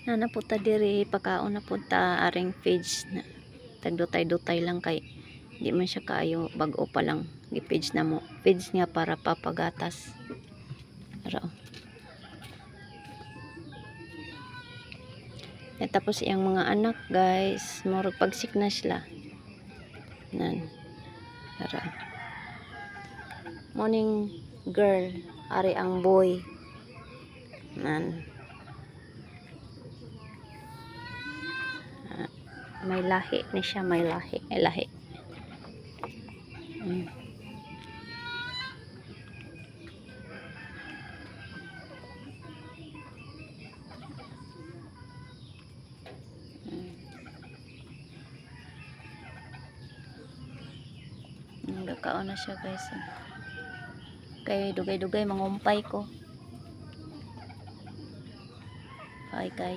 na napunta diri pagkaon na punta aring page na tagdutay-dutay lang kay di man siya kaayo bag-o pa lang gi-page na mo page nga para papagatas ara tapos iyang mga anak guys murag pagsik na sila nan ara morning girl ari ang boy nan may lahi ni siya may lahi Nagkakaon na siya guys kay dugay-dugay mangumpay ko. Bye guys.